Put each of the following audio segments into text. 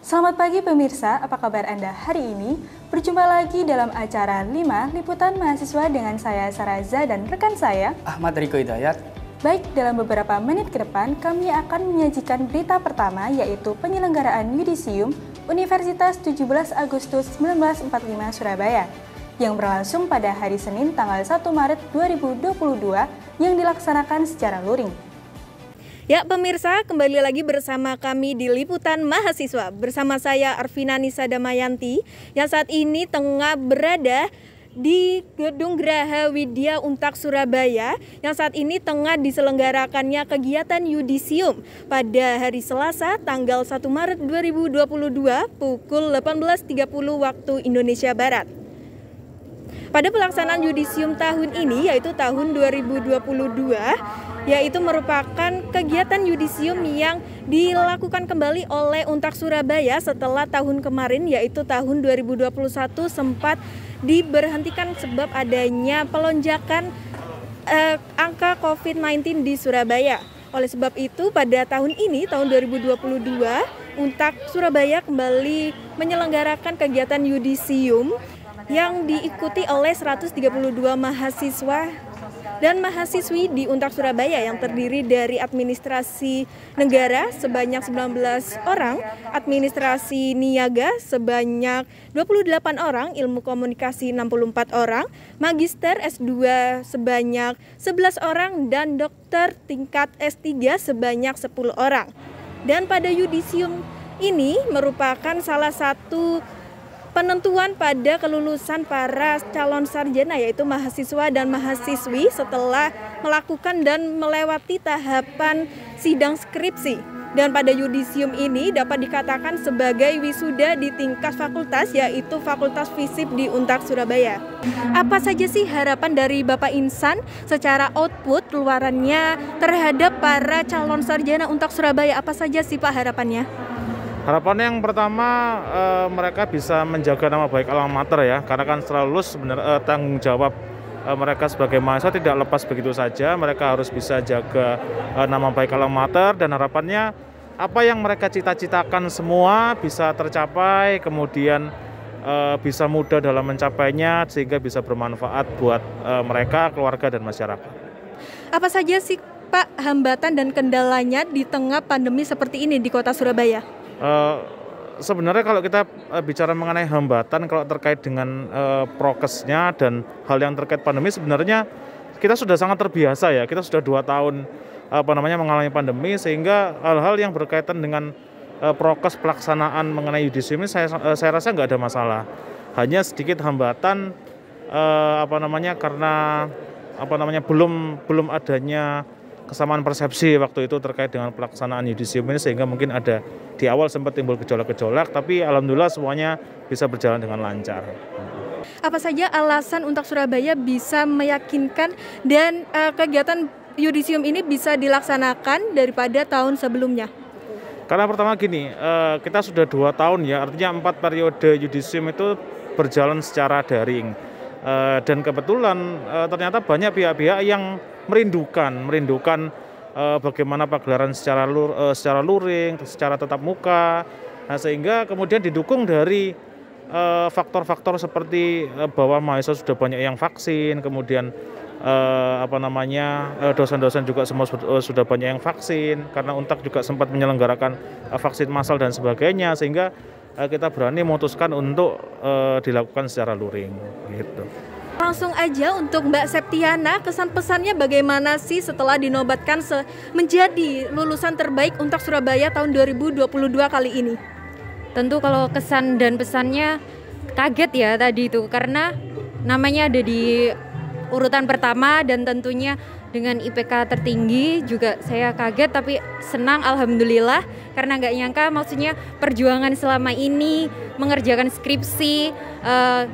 Selamat pagi pemirsa, apa kabar Anda hari ini? Berjumpa lagi dalam acara 5 Liputan Mahasiswa dengan saya Saraza dan rekan saya Ahmad Riko Hidayat. Baik, dalam beberapa menit ke depan kami akan menyajikan berita pertama yaitu penyelenggaraan Yudisium Universitas 17 Agustus 1945 Surabaya yang berlangsung pada hari Senin tanggal 1 Maret 2022 yang dilaksanakan secara luring. Ya pemirsa, kembali lagi bersama kami di Liputan Mahasiswa. Bersama saya Arvina Nisa Damayanti yang saat ini tengah berada di Gedung Graha Widya Untak Surabaya yang saat ini tengah diselenggarakannya kegiatan Yudisium pada hari Selasa tanggal 1 Maret 2022 pukul 18.30 waktu Indonesia Barat. Pada pelaksanaan Yudisium tahun ini yaitu tahun 2022 yaitu merupakan kegiatan Yudisium yang dilakukan kembali oleh Untak Surabaya setelah tahun kemarin yaitu tahun 2021 sempat diberhentikan sebab adanya pelonjakan angka COVID-19 di Surabaya. Oleh sebab itu pada tahun ini tahun 2022 Untak Surabaya kembali menyelenggarakan kegiatan Yudisium yang diikuti oleh 132 mahasiswa dan mahasiswi di Untak Surabaya yang terdiri dari administrasi negara sebanyak 19 orang, administrasi niaga sebanyak 28 orang, ilmu komunikasi 64 orang, magister S2 sebanyak 11 orang, dan dokter tingkat S3 sebanyak 10 orang. Dan pada Yudisium ini merupakan salah satu penentuan pada kelulusan para calon sarjana yaitu mahasiswa dan mahasiswi setelah melakukan dan melewati tahapan sidang skripsi. Dan pada Yudisium ini dapat dikatakan sebagai wisuda di tingkat fakultas yaitu Fakultas Fisip di Untak Surabaya. Apa saja sih harapan dari Bapak Insan secara output keluarannya terhadap para calon sarjana Untak Surabaya? Apa saja sih Pak harapannya? Harapannya yang pertama mereka bisa menjaga nama baik alma mater ya, karena kan setelah lulus sebenarnya tanggung jawab mereka sebagai mahasiswa tidak lepas begitu saja. Mereka harus bisa jaga nama baik alma mater dan harapannya apa yang mereka cita-citakan semua bisa tercapai, kemudian bisa mudah dalam mencapainya sehingga bisa bermanfaat buat mereka, keluarga dan masyarakat. Apa saja sih Pak hambatan dan kendalanya di tengah pandemi seperti ini di Kota Surabaya? Sebenarnya kalau kita bicara mengenai hambatan kalau terkait dengan prokesnya dan hal yang terkait pandemi sebenarnya kita sudah sangat terbiasa ya. Kita sudah 2 tahun mengalami pandemi sehingga hal-hal yang berkaitan dengan prokes pelaksanaan mengenai Yudisium ini saya rasa nggak ada masalah. Hanya sedikit hambatan karena belum adanya kesamaan persepsi waktu itu terkait dengan pelaksanaan Yudisium ini sehingga mungkin ada di awal sempat timbul gejolak-gejolak tapi alhamdulillah semuanya bisa berjalan dengan lancar. Apa saja alasan Untak Surabaya bisa meyakinkan dan kegiatan Yudisium ini bisa dilaksanakan daripada tahun sebelumnya? Karena pertama gini, kita sudah 2 tahun ya, artinya 4 periode Yudisium itu berjalan secara daring. Dan kebetulan ternyata banyak pihak-pihak yang merindukan bagaimana pagelaran secara luring, secara tatap muka. Nah, sehingga kemudian didukung dari faktor-faktor seperti bahwa mahasiswa sudah banyak yang vaksin, kemudian dosen-dosen juga semua sudah banyak yang vaksin karena Untak juga sempat menyelenggarakan vaksin massal dan sebagainya sehingga kita berani memutuskan untuk dilakukan secara luring gitu. Langsung aja untuk Mbak Septiana, kesan pesannya bagaimana sih setelah dinobatkan menjadi lulusan terbaik Untak Surabaya tahun 2022 kali ini? Tentu kalau kesan dan pesannya kaget ya tadi itu karena namanya ada di urutan pertama dan tentunya dengan IPK tertinggi juga saya kaget tapi senang alhamdulillah karena nggak nyangka maksudnya perjuangan selama ini mengerjakan skripsi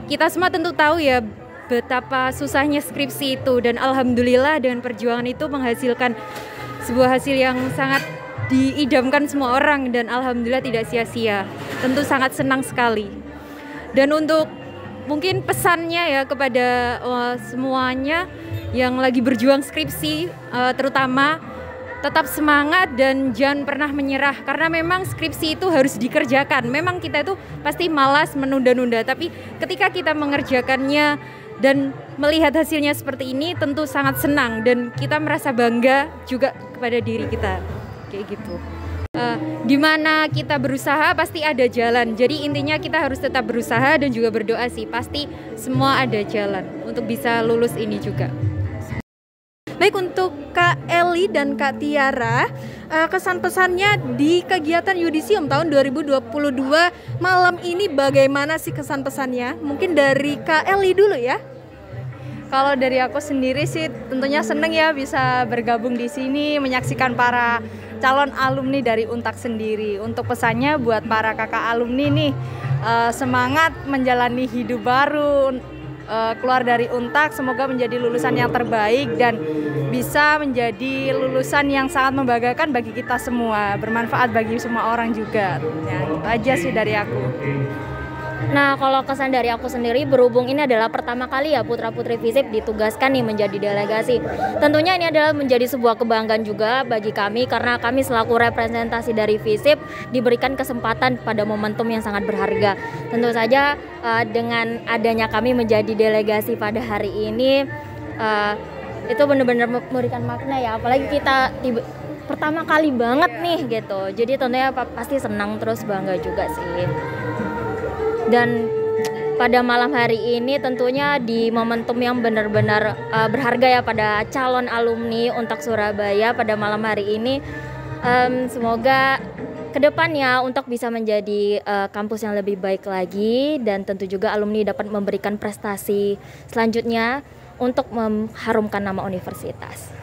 kita semua tentu tahu ya betapa susahnya skripsi itu dan alhamdulillah dengan perjuangan itu menghasilkan sebuah hasil yang sangat diidamkan semua orang dan alhamdulillah tidak sia-sia. Tentu sangat senang sekali. Dan untuk mungkin pesannya ya kepada semuanya yang lagi berjuang skripsi terutama tetap semangat dan jangan pernah menyerah, karena memang skripsi itu harus dikerjakan. Memang kita itu pasti malas menunda-nunda, tapi ketika kita mengerjakannya dan melihat hasilnya seperti ini tentu sangat senang dan kita merasa bangga juga kepada diri kita, kayak gitu. Di mana kita berusaha pasti ada jalan. Jadi intinya kita harus tetap berusaha dan juga berdoa sih, pasti semua ada jalan untuk bisa lulus ini juga. Baik, untuk Kak Eli dan Kak Tiara, kesan-pesannya di kegiatan Yudisium tahun 2022 malam ini bagaimana sih kesan-pesannya? Mungkin dari Kak Eli dulu ya. Kalau dari aku sendiri sih tentunya seneng ya bisa bergabung di sini, menyaksikan para calon alumni dari Untak sendiri. Untuk pesannya buat para kakak alumni nih, semangat menjalani hidup baru, keluar dari Untak, semoga menjadi lulusan yang terbaik dan bisa menjadi lulusan yang sangat membanggakan bagi kita semua, bermanfaat bagi semua orang juga. Ya, itu aja sih dari aku. Nah, kalau kesan dari aku sendiri, berhubung ini adalah pertama kali ya putra-putri FISIP ditugaskan nih menjadi delegasi. Tentunya ini adalah menjadi sebuah kebanggaan juga bagi kami, karena kami selaku representasi dari FISIP diberikan kesempatan pada momentum yang sangat berharga. Tentu saja dengan adanya kami menjadi delegasi pada hari ini, itu benar-benar memberikan makna ya, apalagi kita pertama kali banget nih gitu. Jadi tentunya pasti senang terus bangga juga sih. Dan pada malam hari ini tentunya di momentum yang benar-benar berharga ya pada calon alumni Untak Surabaya pada malam hari ini, semoga kedepannya Untak bisa menjadi kampus yang lebih baik lagi, dan tentu juga alumni dapat memberikan prestasi selanjutnya untuk mengharumkan nama universitas.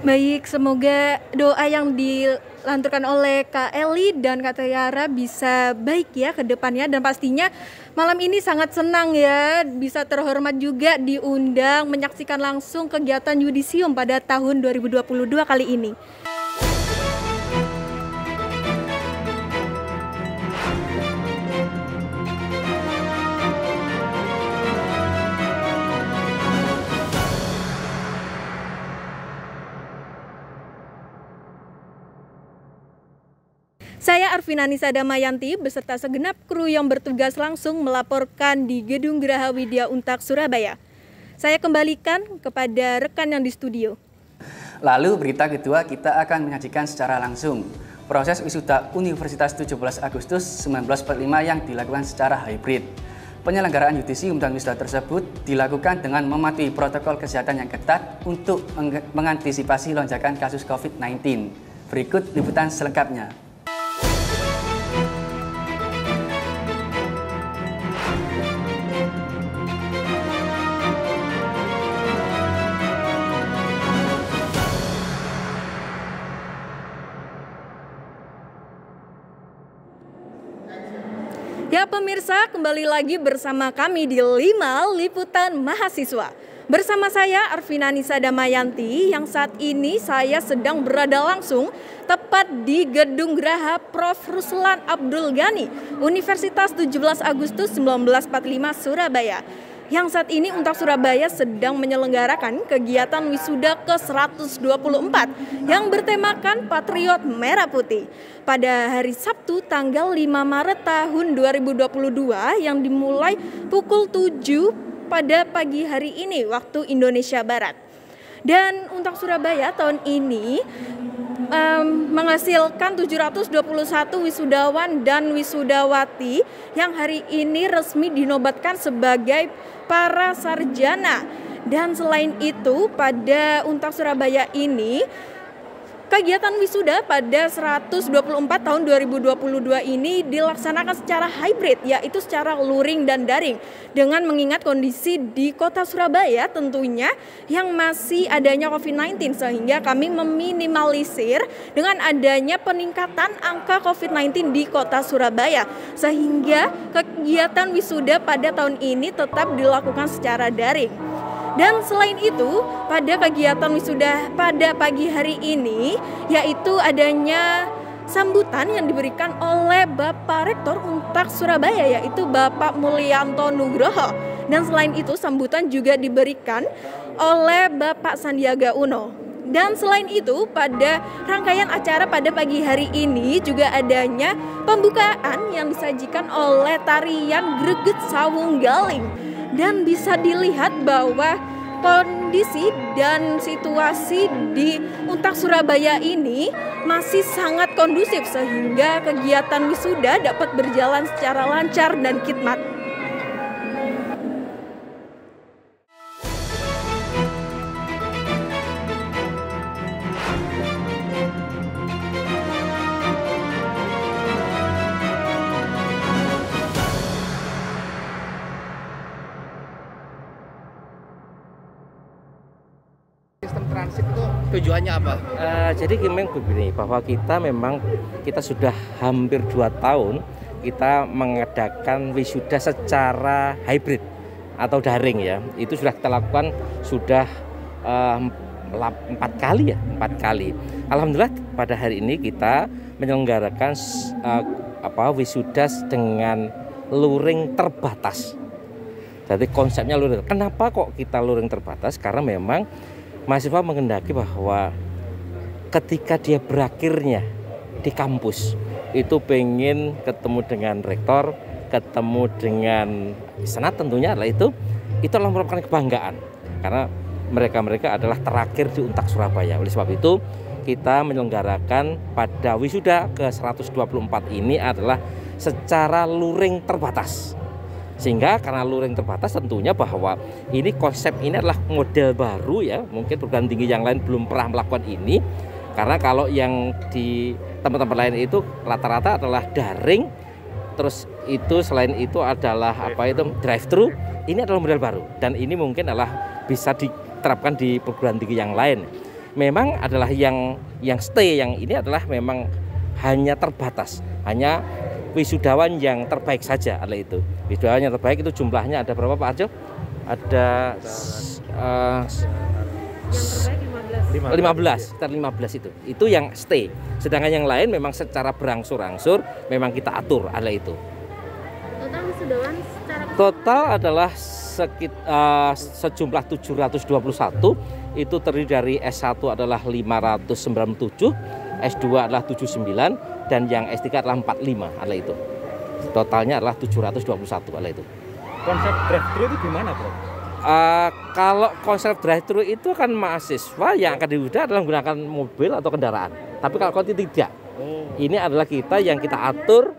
Baik, semoga doa yang dilanturkan oleh Kak Eli dan Kak Tiara bisa baik ya ke depannya, dan pastinya malam ini sangat senang ya bisa terhormat juga diundang menyaksikan langsung kegiatan Yudisium pada tahun 2022 kali ini. Saya Arfinanisa Damayanti beserta segenap kru yang bertugas langsung melaporkan di Gedung Geraha Widya Untak Surabaya. Saya kembalikan kepada rekan yang di studio. Lalu berita kedua, kita akan menyajikan secara langsung proses wisuda Universitas 17 Agustus 1945 yang dilakukan secara hybrid. Penyelenggaraan Yudisium dan wisuda tersebut dilakukan dengan mematuhi protokol kesehatan yang ketat untuk mengantisipasi lonjakan kasus COVID-19. Berikut liputan selengkapnya. Ya pemirsa, kembali lagi bersama kami di 5 Liputan Mahasiswa. Bersama saya Arfinanisa Damayanti, yang saat ini saya sedang berada langsung tepat di Gedung Geraha Prof. Ruslan Abdul Ghani, Universitas 17 Agustus 1945 Surabaya. Yang saat ini Untak Surabaya sedang menyelenggarakan kegiatan wisuda ke-124 yang bertemakan Patriot Merah Putih pada hari Sabtu tanggal 5 Maret tahun 2022 yang dimulai pukul 7 pada pagi hari ini waktu Indonesia Barat. Dan Untak Surabaya tahun ini menghasilkan 721 wisudawan dan wisudawati yang hari ini resmi dinobatkan sebagai para sarjana. Dan selain itu pada Untak Surabaya ini kegiatan wisuda pada 124 tahun 2022 ini dilaksanakan secara hybrid, yaitu secara luring dan daring, dengan mengingat kondisi di kota Surabaya tentunya yang masih adanya COVID-19, sehingga kami meminimalisir dengan adanya peningkatan angka COVID-19 di kota Surabaya, sehingga kegiatan wisuda pada tahun ini tetap dilakukan secara daring. Dan selain itu, pada kegiatan wisuda pada pagi hari ini, yaitu adanya sambutan yang diberikan oleh Bapak Rektor Untak Surabaya, yaitu Bapak Mulyanto Nugroho. Dan selain itu, sambutan juga diberikan oleh Bapak Sandiaga Uno. Dan selain itu, pada rangkaian acara pada pagi hari ini juga adanya pembukaan yang disajikan oleh tarian Greget Sawung Galing. Dan bisa dilihat bahwa kondisi dan situasi di Untak Surabaya ini masih sangat kondusif sehingga kegiatan wisuda dapat berjalan secara lancar dan khidmat. Sistem transit itu tujuannya apa? Jadi memang begini, bahwa kita sudah hampir 2 tahun kita mengadakan wisuda secara hybrid atau daring ya. Itu sudah kita lakukan sudah 4 kali. Alhamdulillah pada hari ini kita menyelenggarakan wisuda dengan luring terbatas. Jadi konsepnya luring. Kenapa kok kita luring terbatas? Karena memang mahasiswa mengendaki bahwa ketika dia berakhirnya di kampus itu pengen ketemu dengan rektor, ketemu dengan senat tentunya adalah itu adalah merupakan kebanggaan karena mereka adalah terakhir di Untak Surabaya. Oleh sebab itu kita menyelenggarakan pada wisuda ke-124 ini adalah secara luring terbatas. Sehingga karena luring terbatas tentunya bahwa ini konsep ini adalah model baru ya, mungkin perguruan tinggi yang lain belum pernah melakukan ini, karena kalau yang di tempat-tempat lain itu rata-rata adalah daring, terus itu selain itu adalah drive thru. Ini adalah model baru dan ini mungkin adalah bisa diterapkan di perguruan tinggi yang lain. Memang adalah yang stay yang ini adalah memang hanya terbatas, hanya wisudawan yang terbaik saja adalah itu. Wisudawan yang terbaik itu jumlahnya ada berapa Pak Arjo? Ada yang terbaik 15 itu. Itu yang stay. Sedangkan yang lain memang secara berangsur-angsur memang kita atur adalah itu. Total wisudawan total adalah sejumlah 721, itu terdiri dari S1 adalah 597, S2 adalah 79 dan yang S3 adalah 45 adalah itu. Totalnya adalah 721 adalah itu. Konsep drive-thru itu gimana, Bro? Kalau konsep drive-thru itu kan mahasiswa yang akan diwisuda adalah menggunakan mobil atau kendaraan. Tapi kalau tidak. Ini adalah kita yang kita atur,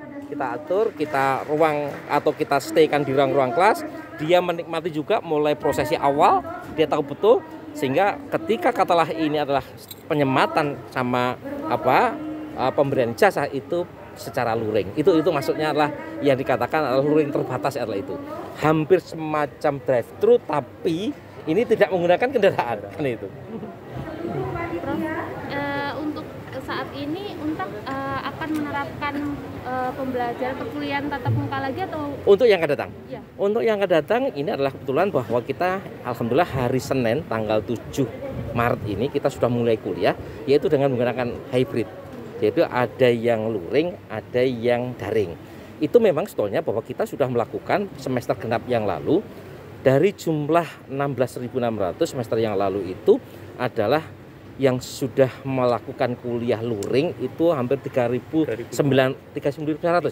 kita ruang atau kita stay-kan di ruang-ruang kelas. Dia menikmati juga mulai prosesi awal, dia tahu betul sehingga ketika katalah ini adalah penyematan sama pemberian jasa itu secara luring. Itu maksudnya adalah yang dikatakan adalah luring terbatas adalah itu. Hampir semacam drive thru tapi ini tidak menggunakan kendaraan kan itu. Prof, untuk saat ini Untak akan menerapkan pembelajaran perkuliahan tatap muka lagi atau untuk yang akan datang? Ya. Untuk yang akan datang ini adalah kebetulan bahwa kita alhamdulillah hari Senin tanggal 7 Maret ini kita sudah mulai kuliah yaitu dengan menggunakan hybrid. Yaitu ada yang luring, ada yang daring. Itu memang sebetulnya bahwa kita sudah melakukan semester genap yang lalu dari jumlah 16.600 semester yang lalu itu adalah yang sudah melakukan kuliah luring itu hampir 3.500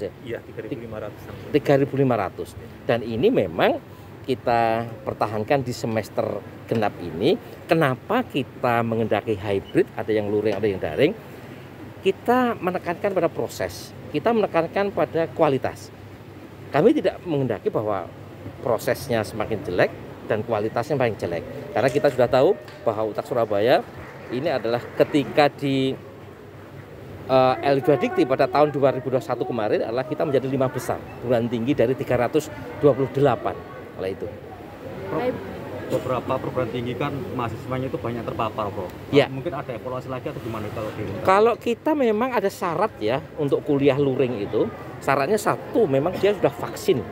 ya? Iya, 3.500. 3.500. Dan ini memang kita pertahankan di semester genap ini. Kenapa kita mengendaki hybrid, ada yang luring, ada yang daring? Kita menekankan pada proses, kita menekankan pada kualitas. Kami tidak mengendaki bahwa prosesnya semakin jelek dan kualitasnya paling jelek. Karena kita sudah tahu bahwa Untak Surabaya ini adalah ketika di L2 Dikti pada tahun 2021 kemarin adalah kita menjadi 5 besar, perguruan tinggi dari 328 oleh itu. Beberapa perguruan tinggi kan mahasiswanya itu banyak terpapar, Bro. Ya. Mungkin ada evaluasi lagi atau gimana kalau di Untak? Kalau kita memang ada syarat ya untuk kuliah luring itu, syaratnya satu memang dia sudah vaksin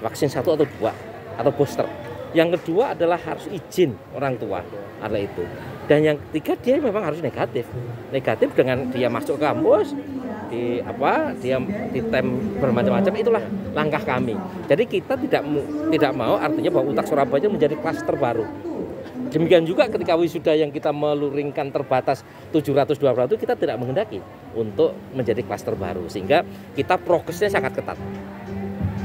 1 atau 2 atau booster. Yang kedua adalah harus izin orang tua adalah itu. Dan yang ketiga dia memang harus negatif dengan dia masuk ke kampus dia ditem bermacam-macam. Itulah langkah kami. Jadi kita tidak mau artinya bahwa Untak Surabaya menjadi klaster baru. Demikian juga ketika wisuda yang kita meluringkan terbatas 700-200 itu kita tidak menghendaki untuk menjadi klaster baru, sehingga kita prokesnya sangat ketat.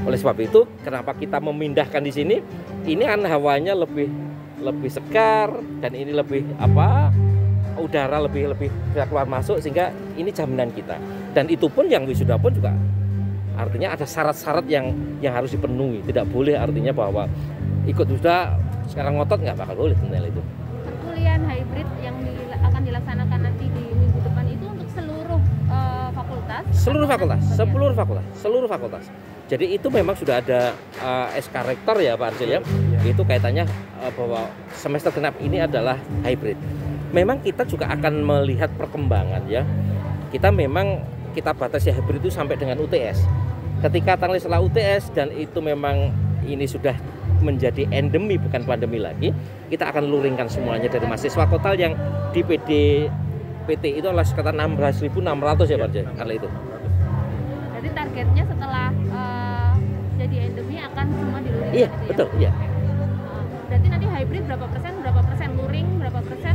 Oleh sebab itu, kenapa kita memindahkan di sini? Ini kan hawanya lebih segar dan ini lebih udara lebih bisa keluar masuk, sehingga ini jaminan kita. Dan itu pun yang wisuda pun juga artinya ada syarat-syarat yang harus dipenuhi. Tidak boleh artinya bahwa ikut wisuda sekarang ngotot, nggak bakal boleh tentang itu. Perkuliahan hybrid yang akan dilaksanakan nanti di minggu depan itu untuk seluruh fakultas? Seluruh fakultas. Jadi itu memang sudah ada SK Rektor ya Pak Arjo ya. Itu kaitannya bahwa semester genap ini adalah hybrid. Memang kita juga akan melihat perkembangan ya. Kita batasi hybrid itu sampai dengan UTS. Ketika tanggal setelah UTS dan itu memang ini sudah menjadi endemi bukan pandemi lagi, kita akan luringkan semuanya dari mahasiswa total yang di PT itu adalah sekitar 16.600 ya Pak Arjo, kali itu. Jadi targetnya setelah jadi endemi akan semua diluringkan? Iya, betul, iya. Berarti nanti hybrid berapa persen, luring, berapa persen?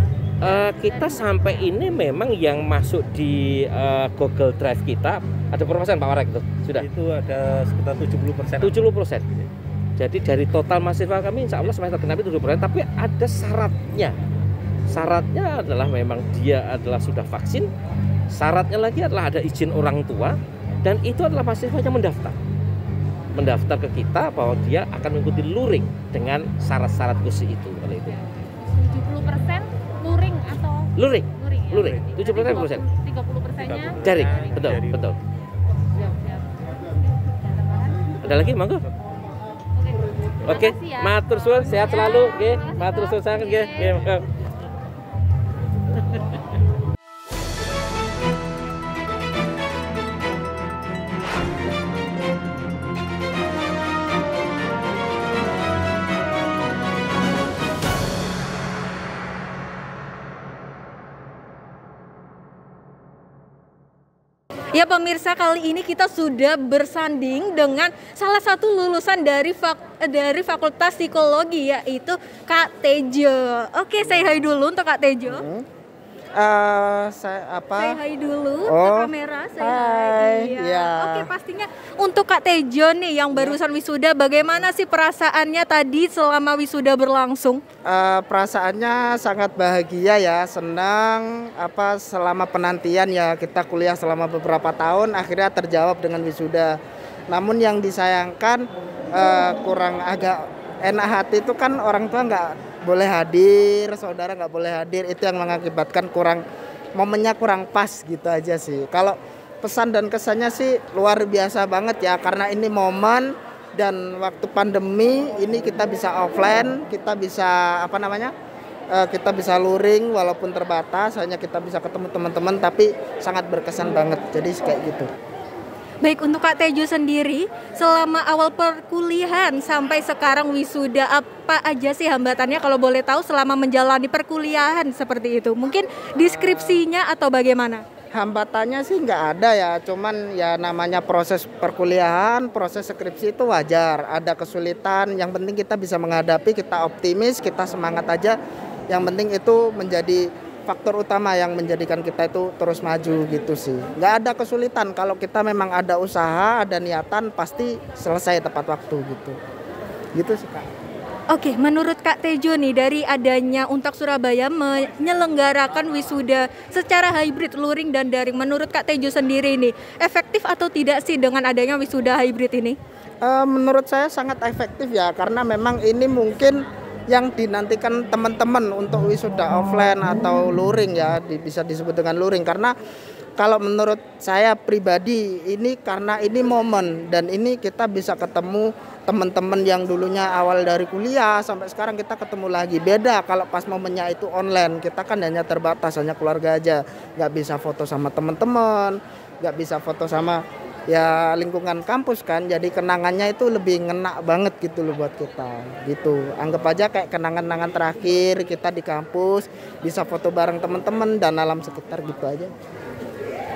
Kita sampai ini memang yang masuk di Google Drive kita ada berapa persen Pak Warek itu? Sudah? Itu ada sekitar 70%. 70%. Jadi dari total mahasiswa kami insya Allah semester genap itu 70%, tapi ada syaratnya. Syaratnya adalah memang dia adalah sudah vaksin. Syaratnya lagi adalah ada izin orang tua, dan itu adalah mahasiswa yang mendaftar ke kita bahwa dia akan mengikuti luring dengan syarat-syarat khusus itu. Oleh itu 70% luring atau luring? Luring. 70%. 30%-nya Daring. Betul. Ada lagi monggo? Oke, ya. matur suwun, sehat selalu, nggih. Matur suwun sanget nggih. Nggih. Ya pemirsa, kali ini kita sudah bersanding dengan salah satu lulusan dari Fakultas Psikologi, yaitu Kak Tejo. Oke, say hi dulu untuk Kak Tejo. Say hi dulu ke kamera. Say hi. Iya. Ya. Oke, pastinya untuk Kak Tejo nih yang barusan wisuda, bagaimana sih perasaannya tadi selama wisuda berlangsung? Perasaannya sangat bahagia ya, senang selama penantian ya, kita kuliah selama beberapa tahun akhirnya terjawab dengan wisuda. Namun yang disayangkan kurang agak enak hati itu kan orang tua nggak boleh hadir, saudara nggak boleh hadir, itu yang mengakibatkan momennya kurang pas gitu aja sih. Kalau pesan dan kesannya sih luar biasa banget ya, karena ini momen dan waktu pandemi ini kita bisa offline, kita bisa kita bisa luring walaupun terbatas, hanya kita bisa ketemu teman-teman, tapi sangat berkesan banget. Jadi kayak gitu. Baik, untuk Kak Tejo sendiri, selama awal perkuliahan sampai sekarang wisuda, apa aja sih hambatannya kalau boleh tahu selama menjalani perkuliahan seperti itu? Mungkin deskripsinya atau bagaimana? Hambatannya sih nggak ada ya, cuman ya namanya proses perkuliahan, proses skripsi itu wajar. Ada kesulitan, yang penting kita bisa menghadapi, kita optimis, kita semangat aja. Yang penting itu menjadi faktor utama yang menjadikan kita itu terus maju gitu sih. Nggak ada kesulitan, kalau kita memang ada usaha, ada niatan, pasti selesai tepat waktu gitu. Gitu sih Kak. Oke, menurut Kak Tejo nih, dari adanya Untak Surabaya menyelenggarakan wisuda secara hybrid, luring dan daring, menurut Kak Tejo sendiri nih, efektif atau tidak sih dengan adanya wisuda hybrid ini? Menurut saya sangat efektif ya, karena memang ini mungkin yang dinantikan teman-teman untuk wisuda offline atau luring ya, bisa disebut dengan luring. Karena kalau menurut saya pribadi ini karena ini momen, dan ini kita bisa ketemu teman-teman yang dulunya awal dari kuliah sampai sekarang kita ketemu lagi. Beda kalau pas momennya itu online, kita kan hanya terbatas, hanya keluarga aja, nggak bisa foto sama teman-teman, nggak bisa foto sama ya lingkungan kampus kan, jadi kenangannya itu lebih ngena banget gitu loh buat kita gitu. Anggap aja kayak kenangan-kenangan terakhir kita di kampus, bisa foto bareng teman-teman dan alam sekitar gitu aja.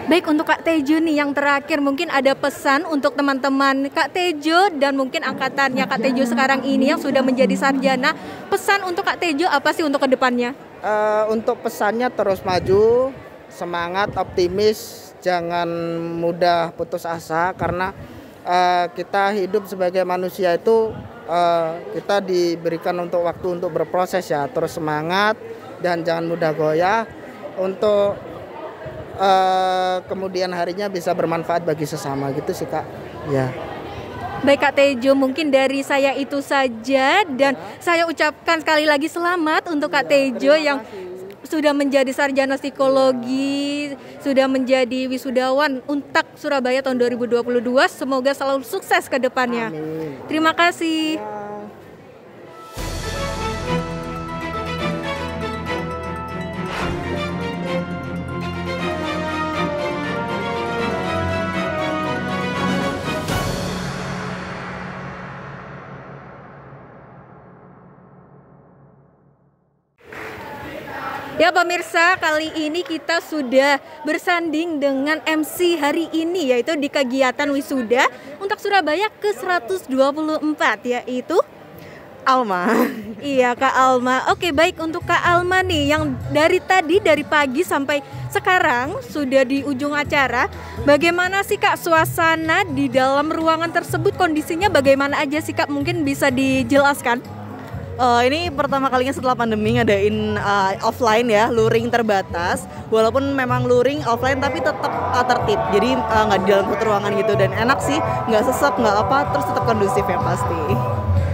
Baik, untuk Kak Tejo nih yang terakhir, mungkin ada pesan untuk teman-teman Kak Tejo dan mungkin angkatannya Kak Tejo sekarang ini yang sudah menjadi sarjana. Pesan untuk Kak Tejo apa sih untuk kedepannya? Untuk pesannya terus maju, semangat, optimis, jangan mudah putus asa karena kita hidup sebagai manusia itu kita diberikan untuk waktu untuk berproses ya. Terus semangat dan jangan mudah goyah untuk kemudian harinya bisa bermanfaat bagi sesama gitu sih Kak. Ya. Baik Kak Tejo, mungkin dari saya itu saja dan saya ucapkan sekali lagi selamat untuk Kak Tejo yang sudah menjadi sarjana psikologi, sudah menjadi wisudawan Untak Surabaya tahun 2022. Semoga selalu sukses ke depannya. Amin. Terima kasih. Ya pemirsa, kali ini kita sudah bersanding dengan MC hari ini, yaitu di kegiatan wisuda Untak Surabaya ke-124, yaitu Alma. Iya Kak Alma. Oke, baik, untuk Kak Alma nih yang dari tadi, dari pagi sampai sekarang sudah di ujung acara. Bagaimana sih Kak suasana di dalam ruangan tersebut, kondisinya bagaimana aja sih Kak? Mungkin bisa dijelaskan? Ini pertama kalinya setelah pandemi ngadain offline ya, luring terbatas. Walaupun memang luring offline tapi tetap tertib. Jadi nggak di dalam satu ruangan gitu, dan enak sih, nggak sesek, nggak apa, terus tetap kondusif yang pasti.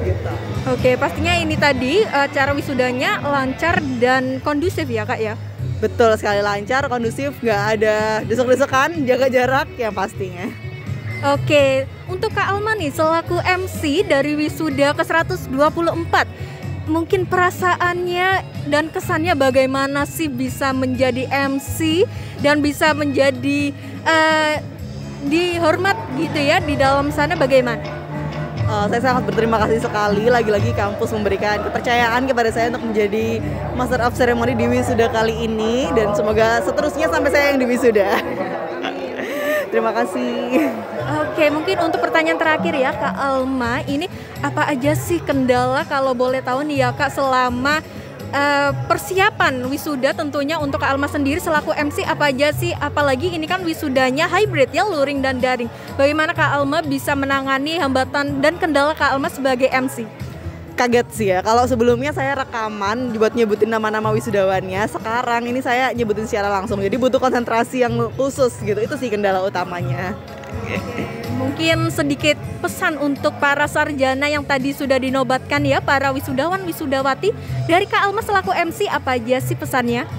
Gitu. Oke, pastinya ini tadi acara wisudanya lancar dan kondusif ya Kak ya? Betul sekali, lancar, kondusif, nggak ada desek-desekan, jaga jarak yang pastinya. Oke, untuk Kak Alma nih selaku MC dari wisuda ke-124, mungkin perasaannya dan kesannya bagaimana sih bisa menjadi MC dan bisa menjadi dihormat gitu ya di dalam sana, bagaimana? Saya sangat berterima kasih sekali, lagi-lagi kampus memberikan kepercayaan kepada saya untuk menjadi Master of Ceremony di wisuda kali ini, dan semoga seterusnya sampai saya yang di wisuda. Terima kasih. Oke, mungkin untuk pertanyaan terakhir ya Kak Alma, ini apa aja sih kendala kalau boleh tahu nih ya Kak selama persiapan wisuda tentunya untuk Kak Alma sendiri selaku MC, apa aja sih? Apalagi ini kan wisudanya hybrid ya, luring dan daring. Bagaimana Kak Alma bisa menangani hambatan dan kendala Kak Alma sebagai MC? Kaget sih ya, kalau sebelumnya saya rekaman buat nyebutin nama-nama wisudawannya, sekarang ini saya nyebutin secara langsung, jadi butuh konsentrasi yang khusus gitu, itu sih kendala utamanya. Mungkin sedikit pesan untuk para sarjana yang tadi sudah dinobatkan ya, para wisudawan, wisudawati, dari Kak Alma selaku MC, apa aja sih pesannya?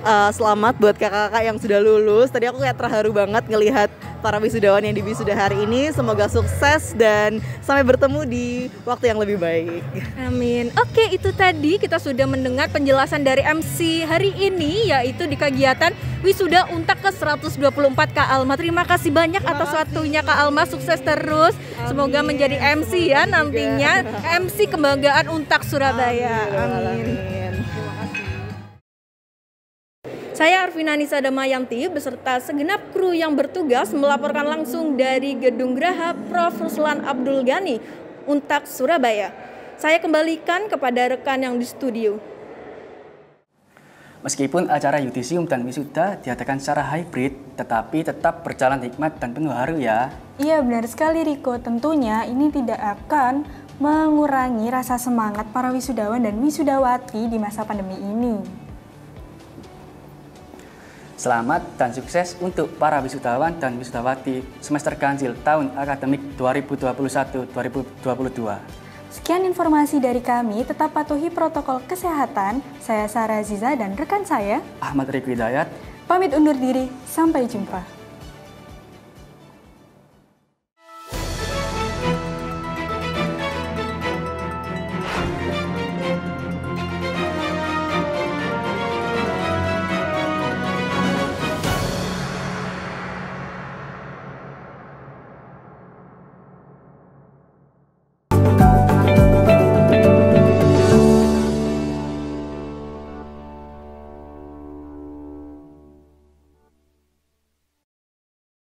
Selamat buat kakak-kakak yang sudah lulus. Tadi aku kayak terharu banget ngelihat para wisudawan yang di wisuda hari ini. Semoga sukses dan sampai bertemu di waktu yang lebih baik. Amin. Oke, itu tadi kita sudah mendengar penjelasan dari MC hari ini, yaitu di kegiatan wisuda Untak ke-124 Kak Alma. Terima kasih banyak atas waktunya Kak Alma, sukses terus. Semoga menjadi MC ya nantinya, MC Kebanggaan Untak Surabaya. Amin. Saya Arfinanisa Damayanti beserta segenap kru yang bertugas melaporkan langsung dari Gedung Graha Prof. Ruslan Abdul Ghani, Untak Surabaya. Saya kembalikan kepada rekan yang di studio. Meskipun acara yudisium dan wisuda diadakan secara hybrid, tetapi tetap berjalan hikmat dan penuh haru ya. Iya benar sekali Riko, tentunya ini tidak akan mengurangi rasa semangat para wisudawan dan wisudawati di masa pandemi ini. Selamat dan sukses untuk para wisudawan dan wisudawati semester ganjil tahun akademik 2021-2022. Sekian informasi dari kami, tetap patuhi protokol kesehatan. Saya Sarah Aziza dan rekan saya Ahmad Riki Hidayat pamit undur diri, sampai jumpa.